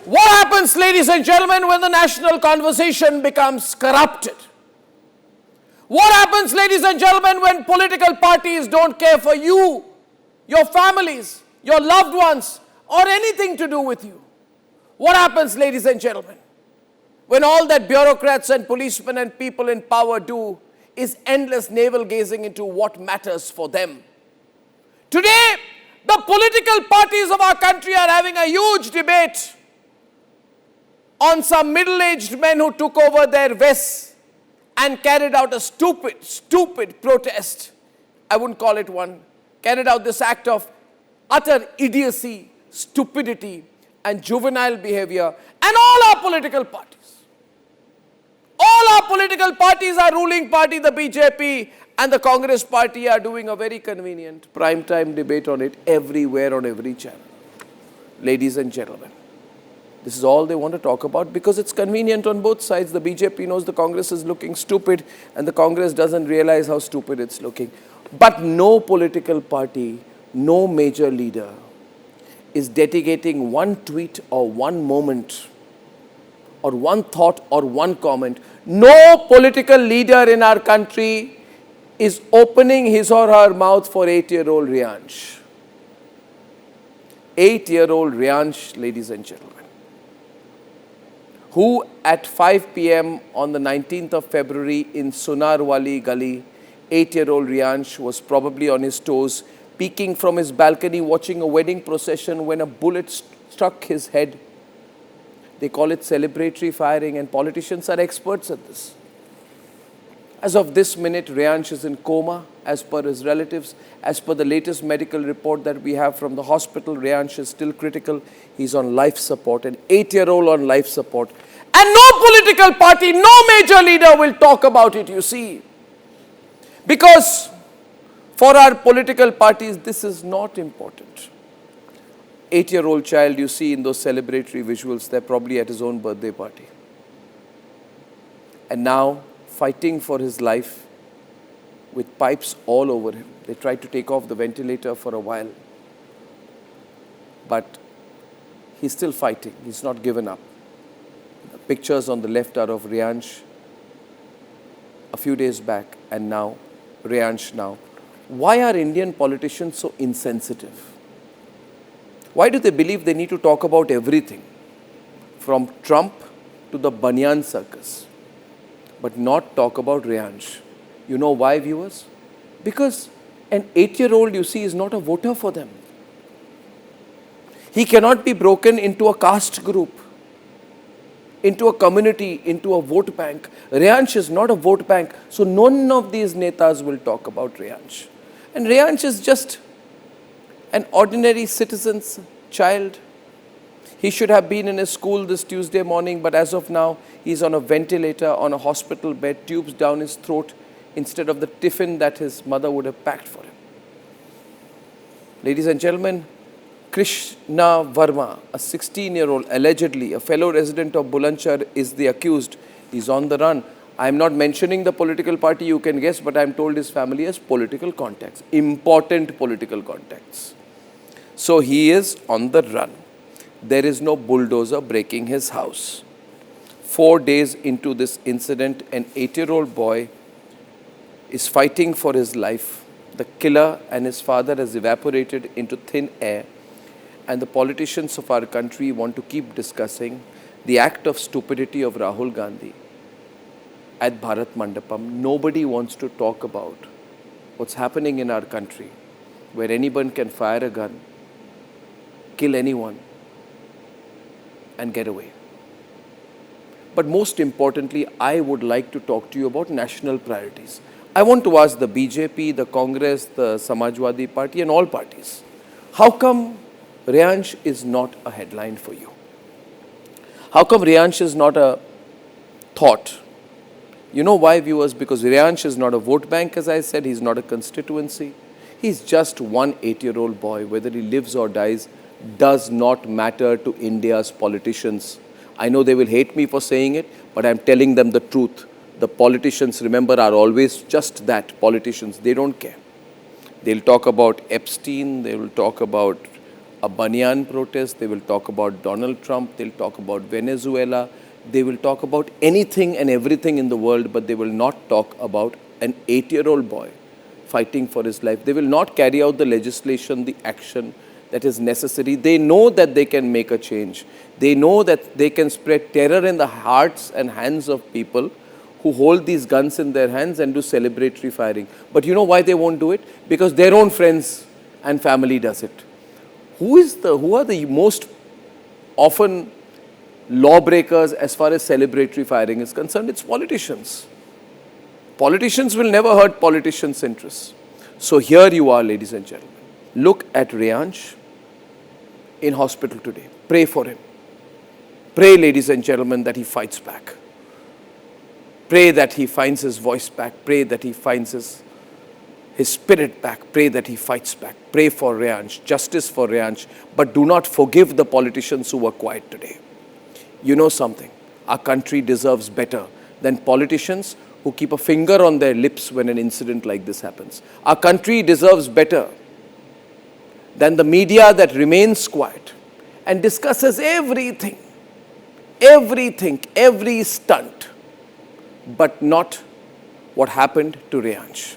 What happens, ladies and gentlemen, when the national conversation becomes corrupted? What happens, ladies and gentlemen, when political parties don't care for you, your families, your loved ones, or anything to do with you? What happens, ladies and gentlemen, when all that bureaucrats and policemen and people in power do is endless navel-gazing into what matters for them? Today, the political parties of our country are having a huge debate on some middle-aged men who took over their vests and carried out a stupid protest. I wouldn't call it one. Carried out this act of utter idiocy, stupidity, and juvenile behavior. And all our political parties, our ruling party, the BJP and the Congress party, are doing a very convenient prime-time debate on it everywhere on every channel. Ladies and gentlemen, this is all they want to talk about because it's convenient on both sides. The BJP knows the Congress is looking stupid and the Congress doesn't realize how stupid it's looking. But no political party, no major leader is dedicating one tweet or one moment or one thought or one comment. No political leader in our country is opening his or her mouth for 8-year-old Reyansh. 8-year-old Reyansh, ladies and gentlemen, who at 5 p.m. on the 19th of February in Sunarwali Gully, 8-year-old Reyansh was probably on his toes, peeking from his balcony, watching a wedding procession when a bullet struck his head. They call it celebratory firing, and politicians are experts at this. As of this minute, Reyansh is in coma, as per his relatives. As per the latest medical report that we have from the hospital, Reyansh is still critical. He's on life support, an 8-year-old on life support. And no political party, no major leader will talk about it, you see. Because for our political parties, this is not important. 8-year-old child you see in those celebratory visuals, they're probably at his own birthday party. And now, fighting for his life with pipes all over him. They tried to take off the ventilator for a while. But he's still fighting. He's not given up. The pictures on the left are of Reyansh a few days back and now, Reyansh now. Why are Indian politicians so insensitive? Why do they believe they need to talk about everything? From Trump to the Banyan Circus. But not talk about Reyansh. You know why, viewers? Because an 8-year-old, you see, is not a voter for them. He cannot be broken into a caste group, into a community, into a vote bank. Reyansh is not a vote bank, so none of these Netas will talk about Reyansh. And Reyansh is just an ordinary citizen's child. He should have been in his school this Tuesday morning, but as of now, he's on a ventilator, on a hospital bed, tubes down his throat, instead of the tiffin that his mother would have packed for him. Ladies and gentlemen, Krishna Verma, a 16-year-old, allegedly a fellow resident of Bulandshahr, is the accused. He's on the run. I'm not mentioning the political party, you can guess, but I'm told his family has political contacts, important political contacts. So he is on the run. There is no bulldozer breaking his house. 4 days into this incident, an 8-year-old boy is fighting for his life. The killer and his father has evaporated into thin air, and the politicians of our country want to keep discussing the act of stupidity of Rahul Gandhi at Bharat Mandapam. Nobody wants to talk about what's happening in our country, where anyone can fire a gun, kill anyone, and get away. But most importantly, I would like to talk to you about national priorities. I want to ask the BJP, the Congress, the Samajwadi Party and all parties, how come Reyansh is not a headline for you? How come Reyansh is not a thought? You know why, viewers? Because Reyansh is not a vote bank, as I said. He's not a constituency. He's just one 8-year-old boy. Whether he lives or dies does not matter to India's politicians. I know they will hate me for saying it, but I'm telling them the truth. The politicians, remember, are always just that, politicians. They don't care. They'll talk about Epstein, they will talk about a banyan protest, they will talk about Donald Trump, they'll talk about Venezuela, they will talk about anything and everything in the world, but they will not talk about an 8-year-old boy fighting for his life. They will not carry out the legislation, the action that is necessary. They know that they can make a change. They know that they can spread terror in the hearts and hands of people who hold these guns in their hands and do celebratory firing. But you know why they won't do it? Because their own friends and family does it. Who are the most often lawbreakers as far as celebratory firing is concerned? It's politicians. Politicians will never hurt politicians' interests. So here you are, ladies and gentlemen. Look at Reyansh in hospital today. Pray for him. Pray, ladies and gentlemen, that he fights back. Pray that he finds his voice back. Pray that he finds his spirit back. Pray that he fights back. Pray for Reyansh, justice for Reyansh. But do not forgive the politicians who were quiet today. You know something, our country deserves better than politicians who keep a finger on their lips when an incident like this happens. Our country deserves better than the media that remains quiet and discusses everything, every stunt, but not what happened to Reyansh.